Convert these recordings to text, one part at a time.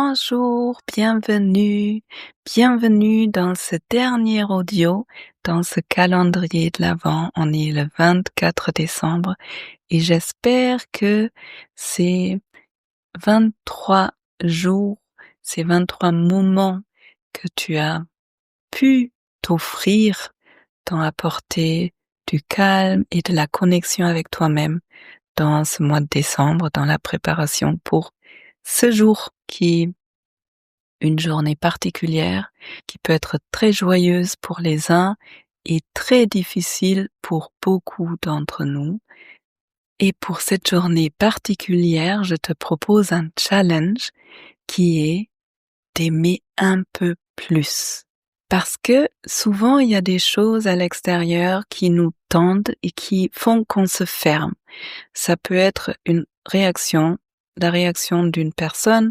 Bonjour, bienvenue dans ce dernier audio, dans ce calendrier de l'Avent. On est le 24 décembre et j'espère que ces 23 jours, ces 23 moments que tu as pu t'offrir t'ont apporté du calme et de la connexion avec toi-même dans ce mois de décembre, dans la préparation pour ce jour qui est une journée particulière, qui peut être très joyeuse pour les uns et très difficile pour beaucoup d'entre nous. Et pour cette journée particulière, je te propose un challenge qui est d'aimer un peu plus. Parce que souvent, il y a des choses à l'extérieur qui nous tendent et qui font qu'on se ferme. Ça peut être la réaction d'une personne.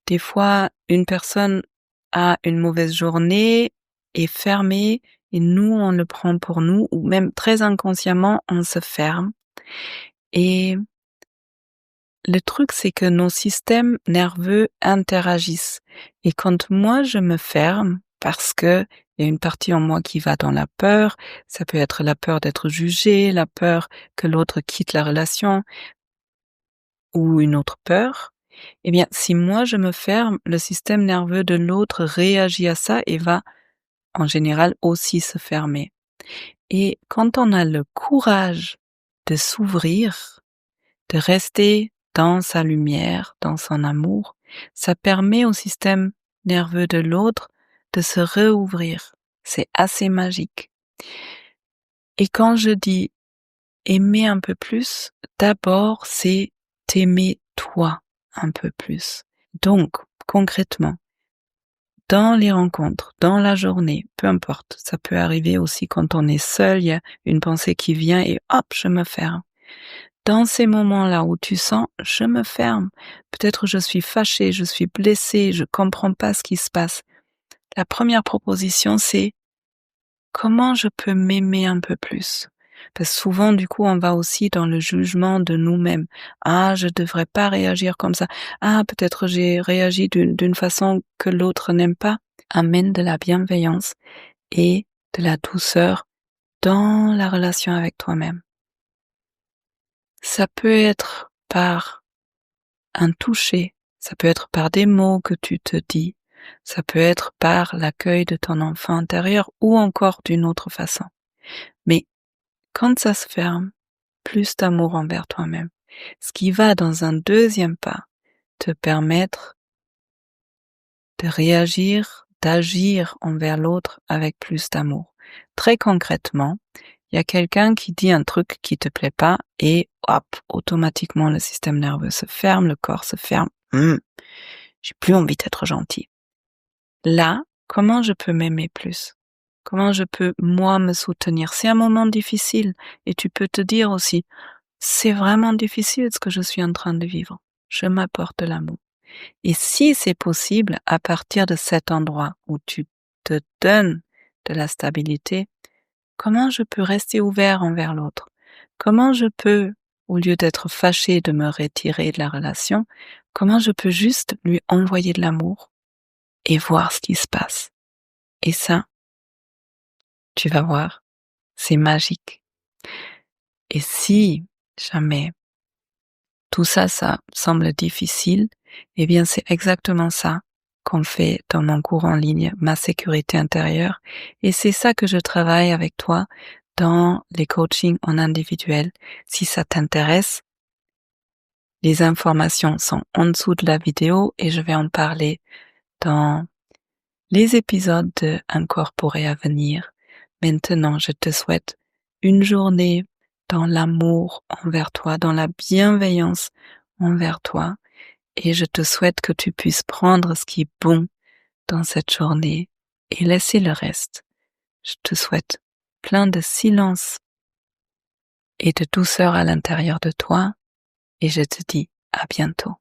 Des fois, une personne a une mauvaise journée, est fermée, et nous, on le prend pour nous, ou même très inconsciemment, on se ferme. Et le truc, c'est que nos systèmes nerveux interagissent. Et quand moi, je me ferme, parce que il y a une partie en moi qui va dans la peur, ça peut être la peur d'être jugé, la peur que l'autre quitte la relation, ou une autre peur, eh bien, si moi je me ferme, le système nerveux de l'autre réagit à ça et va, en général, aussi se fermer. Et quand on a le courage de s'ouvrir, de rester dans sa lumière, dans son amour, ça permet au système nerveux de l'autre de se réouvrir. C'est assez magique. Et quand je dis aimer un peu plus, d'abord, c'est t'aimer toi un peu plus. Donc, concrètement, dans les rencontres, dans la journée, peu importe, ça peut arriver aussi quand on est seul, il y a une pensée qui vient et hop, je me ferme. Dans ces moments-là où tu sens, je me ferme, peut-être je suis fâchée, je suis blessée, je comprends pas ce qui se passe. La première proposition, c'est comment je peux m'aimer un peu plus? Parce que souvent, du coup, on va aussi dans le jugement de nous-mêmes. Ah, je devrais pas réagir comme ça. Ah, peut-être j'ai réagi d'une façon que l'autre n'aime pas. Amène de la bienveillance et de la douceur dans la relation avec toi-même. Ça peut être par un toucher, ça peut être par des mots que tu te dis, ça peut être par l'accueil de ton enfant intérieur ou encore d'une autre façon. Mais quand ça se ferme, plus d'amour envers toi-même. Ce qui va dans un deuxième pas te permettre de réagir, d'agir envers l'autre avec plus d'amour. Très concrètement, il y a quelqu'un qui dit un truc qui te plaît pas et hop, automatiquement le système nerveux se ferme, le corps se ferme. J'ai plus envie d'être gentil. Là, comment je peux m'aimer plus? Comment je peux, moi, me soutenir? C'est un moment difficile et tu peux te dire aussi, c'est vraiment difficile ce que je suis en train de vivre. Je m'apporte de l'amour. Et si c'est possible, à partir de cet endroit où tu te donnes de la stabilité, comment je peux rester ouvert envers l'autre? Comment je peux, au lieu d'être fâché de me retirer de la relation, comment je peux juste lui envoyer de l'amour et voir ce qui se passe? Et ça, tu vas voir, c'est magique. Et si jamais tout ça, ça semble difficile, eh bien c'est exactement ça qu'on fait dans mon cours en ligne, Ma sécurité intérieure. Et c'est ça que je travaille avec toi dans les coachings en individuel. Si ça t'intéresse, les informations sont en dessous de la vidéo et je vais en parler dans les épisodes de Incorporé à venir. Maintenant, je te souhaite une journée dans l'amour envers toi, dans la bienveillance envers toi. Et je te souhaite que tu puisses prendre ce qui est bon dans cette journée et laisser le reste. Je te souhaite plein de silence et de douceur à l'intérieur de toi et je te dis à bientôt.